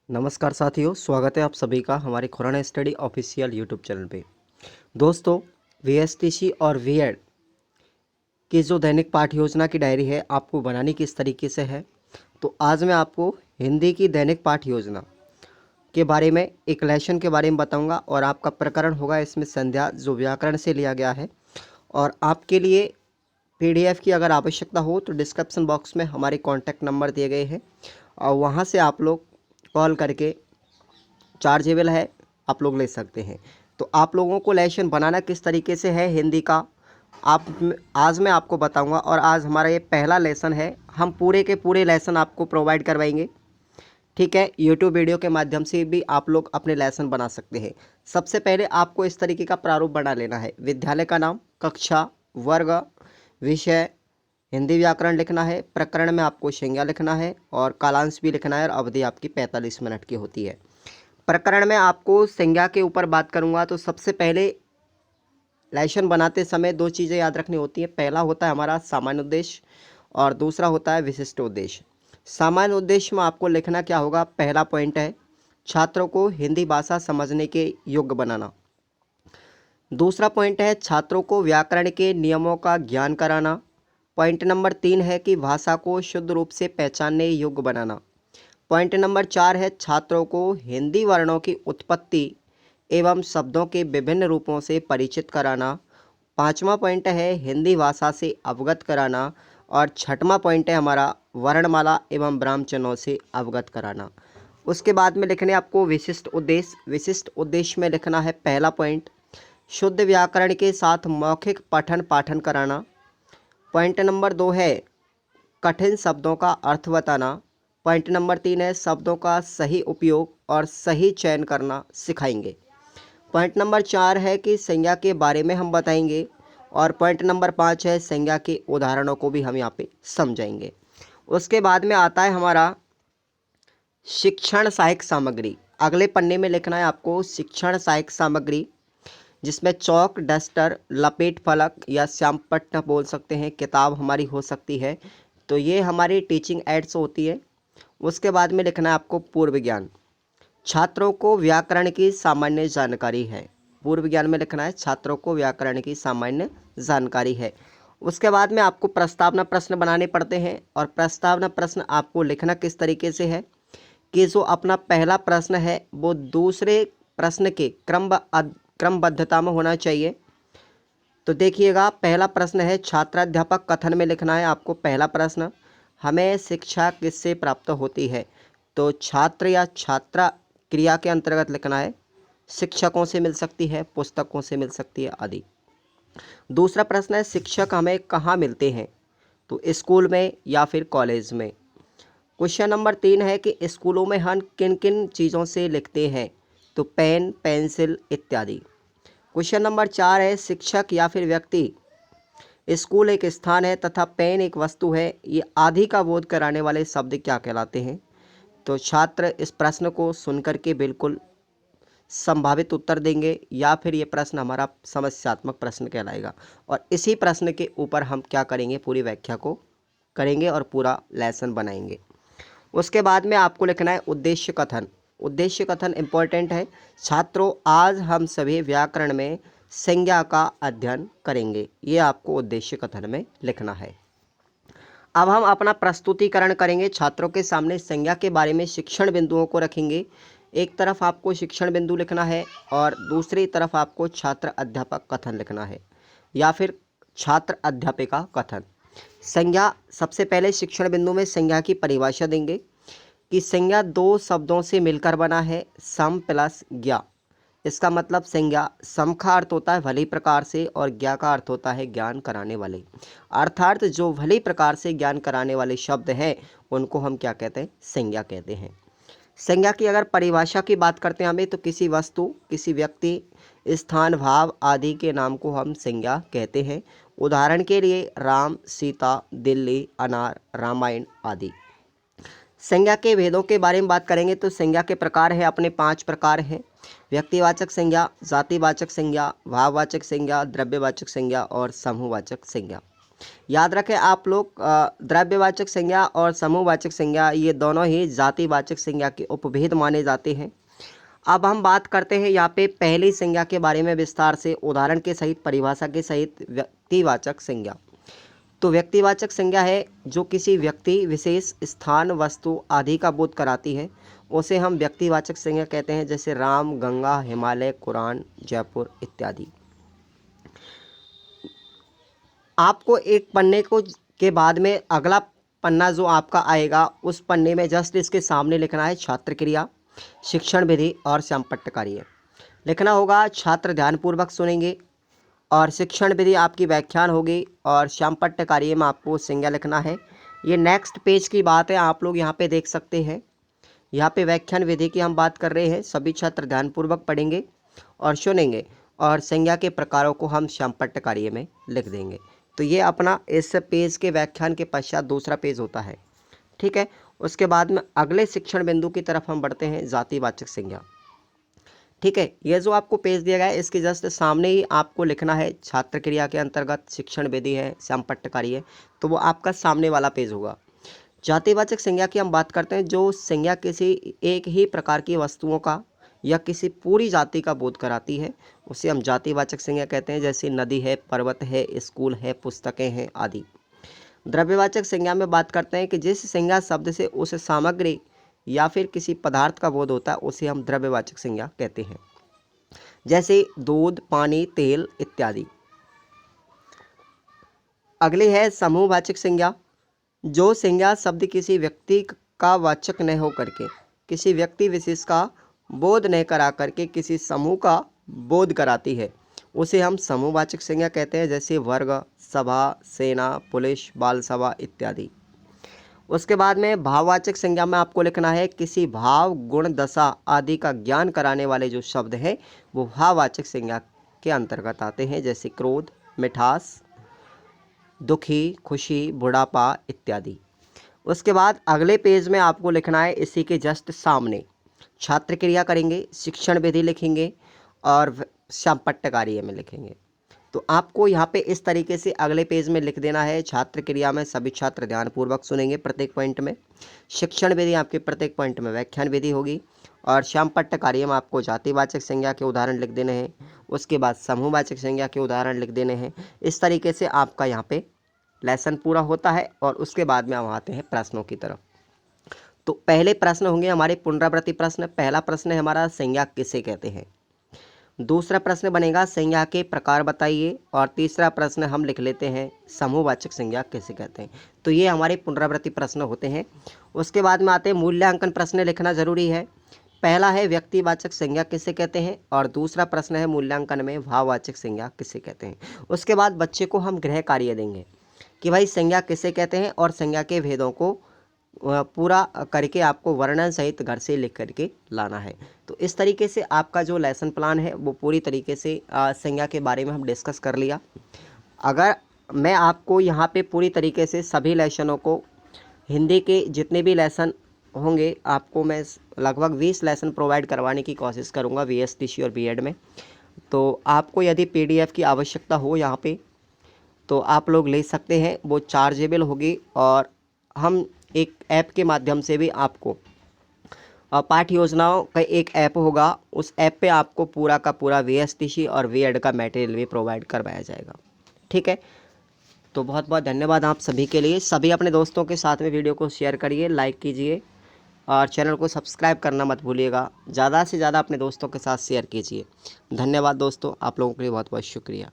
नमस्कार साथियों, स्वागत है आप सभी का हमारे Khurana Study official YouTube channel पे। दोस्तों, वीएसटीसी और वीएड की जो दैनिक पाठ योजना की डायरी है आपको बनानी किस तरीके से है, तो आज मैं आपको हिंदी की दैनिक पाठ योजना के बारे में एक लेसन के बारे में बताऊंगा और आपका प्रकरण होगा इसमें संध्या, जो व्याकरण से लिया गया है। और आपके लिए पीडीएफ की अगर आवश्यकता हो तो डिस्क्रिप्शन बॉक्स में हमारे कॉन्टैक्ट नंबर दिए गए हैं और वहाँ से आप लोग कॉल करके चार्जेबल है, आप लोग ले सकते हैं। तो आप लोगों को लेसन बनाना किस तरीके से है हिंदी का, आज मैं आपको बताऊंगा। और आज हमारा ये पहला लेसन है, हम पूरे के पूरे लेसन आपको प्रोवाइड करवाएंगे। ठीक है, यूट्यूब वीडियो के माध्यम से भी आप लोग अपने लेसन बना सकते हैं। सबसे पहले आपको इस तरीके का प्रारूप बना लेना है। विद्यालय का नाम, कक्षा, वर्ग, विषय, हिंदी व्याकरण लिखना है। प्रकरण में आपको संज्ञा लिखना है और कालांश भी लिखना है और अवधि आपकी 45 मिनट की होती है। प्रकरण में आपको संज्ञा के ऊपर बात करूंगा तो सबसे पहले लेसन बनाते समय दो चीज़ें याद रखनी होती है। पहला होता है हमारा सामान्य उद्देश्य और दूसरा होता है विशिष्ट उद्देश्य। सामान्य उद्देश्य में आपको लिखना क्या होगा, पहला पॉइंट है छात्रों को हिंदी भाषा समझने के योग्य बनाना। दूसरा पॉइंट है छात्रों को व्याकरण के नियमों का ज्ञान कराना। पॉइंट नंबर 3 है कि भाषा को शुद्ध रूप से पहचानने योग्य बनाना। पॉइंट नंबर 4 है छात्रों को हिंदी वर्णों की उत्पत्ति एवं शब्दों के विभिन्न रूपों से परिचित कराना। पांचवा पॉइंट है हिंदी भाषा से अवगत कराना। और छठवां पॉइंट है हमारा वर्णमाला एवं ब्राह्म चिन्हों से अवगत कराना। उसके बाद में लिखने आपको विशिष्ट उद्देश्य। विशिष्ट उद्देश्य में लिखना है पहला पॉइंट शुद्ध व्याकरण के साथ मौखिक पठन पाठन कराना। पॉइंट नंबर 2 है कठिन शब्दों का अर्थ बताना। पॉइंट नंबर 3 है शब्दों का सही उपयोग और सही चयन करना सिखाएंगे। पॉइंट नंबर 4 है कि संज्ञा के बारे में हम बताएंगे। और पॉइंट नंबर 5 है संज्ञा के उदाहरणों को भी हम यहाँ पे समझाएंगे। उसके बाद में आता है हमारा शिक्षण सहायक सामग्री। अगले पन्ने में लिखना है आपको शिक्षण सहायक सामग्री, जिसमें चौक, डस्टर, लपेट फलक या श्यामपट्ट बोल सकते हैं, किताब हमारी हो सकती है। तो ये हमारी टीचिंग एड्स होती है। उसके बाद में लिखना है आपको पूर्व ज्ञान। छात्रों को व्याकरण की सामान्य जानकारी है। पूर्व ज्ञान में लिखना है छात्रों को व्याकरण की सामान्य जानकारी है। उसके बाद में आपको प्रस्तावना प्रश्न बनाने पड़ते हैं और प्रस्तावना प्रश्न आपको लिखना किस तरीके से है कि जो अपना पहला प्रश्न है वो दूसरे प्रश्न के क्रमबद्धता में होना चाहिए। तो देखिएगा, पहला प्रश्न है छात्राध्यापक कथन में लिखना है आपको पहला प्रश्न, हमें शिक्षा किससे प्राप्त होती है। तो छात्र या छात्रा क्रिया के अंतर्गत लिखना है, शिक्षकों से मिल सकती है, पुस्तकों से मिल सकती है आदि। दूसरा प्रश्न है शिक्षक हमें कहाँ मिलते हैं, तो स्कूल में या फिर कॉलेज में। क्वेश्चन नंबर 3 है कि स्कूलों में हम किन किन चीज़ों से लिखते हैं, तो पेन, पेंसिल इत्यादि। क्वेश्चन नंबर 4 है शिक्षक या फिर व्यक्ति, स्कूल एक स्थान है तथा पेन एक वस्तु है, ये आदि का बोध कराने वाले शब्द क्या कहलाते हैं। तो छात्र इस प्रश्न को सुनकर के बिल्कुल संभावित उत्तर देंगे या फिर ये प्रश्न हमारा समस्यात्मक प्रश्न कहलाएगा। और इसी प्रश्न के ऊपर हम क्या करेंगे, पूरी व्याख्या को करेंगे और पूरा लेसन बनाएंगे। उसके बाद में आपको लिखना है उद्देश्य कथन। उद्देश्य कथन इम्पोर्टेंट है। छात्रों, आज हम सभी व्याकरण में संज्ञा का अध्ययन करेंगे, ये आपको उद्देश्य कथन में लिखना है। अब हम अपना प्रस्तुतिकरण करेंगे, छात्रों के सामने संज्ञा के बारे में शिक्षण बिंदुओं को रखेंगे। एक तरफ आपको शिक्षण बिंदु लिखना है और दूसरी तरफ आपको छात्र अध्यापक कथन लिखना है या फिर छात्र अध्यापिका कथन। संज्ञा, सबसे पहले शिक्षण बिंदु में संज्ञा की परिभाषा देंगे कि संज्ञा दो शब्दों से मिलकर बना है, सम प्लस ज्ञा। इसका मतलब संज्ञा सम का अर्थ होता है भली प्रकार से और ज्ञा का अर्थ होता है ज्ञान कराने वाले। अर्थात जो भली प्रकार से ज्ञान कराने वाले शब्द हैं उनको हम क्या कहते हैं, संज्ञा कहते हैं। संज्ञा की अगर परिभाषा की बात करते हैं हमें, तो किसी वस्तु, किसी व्यक्ति, स्थान, भाव आदि के नाम को हम संज्ञा कहते हैं। उदाहरण के लिए राम, सीता, दिल्ली, अनार, रामायण आदि। संज्ञा के भेदों के बारे में बात करेंगे तो संज्ञा के प्रकार है, अपने 5 प्रकार हैं। व्यक्तिवाचक संज्ञा, जातिवाचक संज्ञा, भाववाचक संज्ञा, द्रव्यवाचक संज्ञा और समूहवाचक संज्ञा। याद रखें आप लोग, द्रव्यवाचक संज्ञा और समूहवाचक संज्ञा ये दोनों ही जातिवाचक संज्ञा के उपभेद माने जाते हैं। अब हम बात करते हैं यहाँ पे पहली संज्ञा के बारे में विस्तार से, उदाहरण के सहित, परिभाषा के सहित, व्यक्तिवाचक संज्ञा। तो व्यक्तिवाचक संज्ञा है जो किसी व्यक्ति, विशेष, स्थान, वस्तु आदि का बोध कराती है, उसे हम व्यक्तिवाचक संज्ञा कहते हैं, जैसे राम, गंगा, हिमालय, कुरान, जयपुर इत्यादि। आपको एक पन्ने को के बाद में अगला पन्ना जो आपका आएगा, उस पन्ने में जस्ट इसके सामने लिखना है छात्र क्रिया, शिक्षण विधि और श्यामपट्ट कार्य लिखना होगा। छात्र ध्यानपूर्वक सुनेंगे और शिक्षण विधि आपकी व्याख्यान होगी और श्यामपट्ट कार्य में आपको संज्ञा लिखना है। ये नेक्स्ट पेज की बात है, आप लोग यहाँ पे देख सकते हैं। यहाँ पे व्याख्यान विधि की हम बात कर रहे हैं। सभी छात्र ध्यानपूर्वक पढ़ेंगे और सुनेंगे और संज्ञा के प्रकारों को हम श्यामपट्ट कार्य में लिख देंगे। तो ये अपना इस पेज के व्याख्यान के पश्चात दूसरा पेज होता है, ठीक है। उसके बाद में अगले शिक्षण बिंदु की तरफ हम बढ़ते हैं, जातिवाचक संज्ञा, ठीक है। ये जो आपको पेज दिया गया है, इसके जस्ट सामने ही आपको लिखना है छात्र क्रिया के अंतर्गत शिक्षण विधि है, श्यामपट्ट कार्य है, तो वो आपका सामने वाला पेज होगा। जातिवाचक संज्ञा की हम बात करते हैं, जो संज्ञा किसी एक ही प्रकार की वस्तुओं का या किसी पूरी जाति का बोध कराती है, उसे हम जातिवाचक संज्ञा कहते हैं, जैसे नदी है, पर्वत है, स्कूल है, पुस्तकें हैं आदि। द्रव्यवाचक संज्ञा में बात करते हैं कि जिस संज्ञा शब्द से उस सामग्री या फिर किसी पदार्थ का बोध होता है, उसे हम द्रव्यवाचक संज्ञा कहते हैं, जैसे दूध, पानी, तेल इत्यादि। अगली है समूहवाचक संज्ञा, जो संज्ञा शब्द किसी व्यक्ति का वाचक न हो करके, किसी व्यक्ति विशेष का बोध न करा करके किसी समूह का बोध कराती है, उसे हम समूहवाचक संज्ञा कहते हैं, जैसे वर्ग, सभा, सेना, पुलिस, बाल सभा इत्यादि। उसके बाद में भाववाचक संज्ञा में आपको लिखना है किसी भाव, गुण, दशा आदि का ज्ञान कराने वाले जो शब्द हैं वो भाववाचक संज्ञा के अंतर्गत आते हैं, जैसे क्रोध, मिठास, दुखी, खुशी, बुढ़ापा इत्यादि। उसके बाद अगले पेज में आपको लिखना है, इसी के जस्ट सामने छात्र क्रिया करेंगे, शिक्षण विधि लिखेंगे और श्यामपट्ट कार्य में लिखेंगे। तो आपको यहाँ पे इस तरीके से अगले पेज में लिख देना है। छात्र क्रिया में सभी छात्र ध्यानपूर्वक सुनेंगे प्रत्येक पॉइंट में, शिक्षण विधि आपके प्रत्येक पॉइंट में व्याख्यान विधि होगी और श्यामपट्ट कार्य में आपको जातिवाचक संज्ञा के उदाहरण लिख देने हैं। उसके बाद समूहवाचक संज्ञा के उदाहरण लिख देने हैं। इस तरीके से आपका यहाँ पे लेसन पूरा होता है और उसके बाद में हम आते हैं प्रश्नों की तरफ। तो पहले प्रश्न होंगे हमारे पुनरावृत्ति प्रश्न। पहला प्रश्न है हमारा, संज्ञा किसे कहते हैं। दूसरा प्रश्न बनेगा संज्ञा के प्रकार बताइए और तीसरा प्रश्न हम लिख लेते हैं समूहवाचक संज्ञा किसे कहते हैं। तो ये हमारे पुनरावृत्ति प्रश्न होते हैं। उसके बाद में आते हैं मूल्यांकन प्रश्न, लिखना जरूरी है। पहला है व्यक्तिवाचक संज्ञा किसे कहते हैं और दूसरा प्रश्न है मूल्यांकन में भाववाचक संज्ञा किसे कहते हैं। उसके बाद बच्चे को हम गृह कार्य देंगे कि भाई संज्ञा किसे कहते हैं और संज्ञा के भेदों को पूरा करके आपको वर्णन सहित घर से लिख करके लाना है। तो इस तरीके से आपका जो लेसन प्लान है वो पूरी तरीके से संज्ञा के बारे में हम डिस्कस कर लिया। अगर मैं आपको यहाँ पे पूरी तरीके से सभी लेसनों को, हिंदी के जितने भी लेसन होंगे आपको मैं लगभग 20 लेसन प्रोवाइड करवाने की कोशिश करूँगा VSTC और B.Ed में। तो आपको यदि PDF की आवश्यकता हो यहाँ पे तो आप लोग ले सकते हैं, वो चार्जेबल होगी और हम एक ऐप के माध्यम से भी आपको, पाठ्य योजनाओं का एक ऐप होगा, उस ऐप पे आपको पूरा का पूरा VSTC और B.Ed का मटेरियल भी प्रोवाइड करवाया जाएगा, ठीक है। तो बहुत बहुत धन्यवाद आप सभी के लिए। सभी अपने दोस्तों के साथ में वीडियो को शेयर करिए, लाइक कीजिए और चैनल को सब्सक्राइब करना मत भूलिएगा। ज़्यादा से ज़्यादा अपने दोस्तों के साथ शेयर कीजिए। धन्यवाद दोस्तों, आप लोगों के लिए बहुत बहुत शुक्रिया।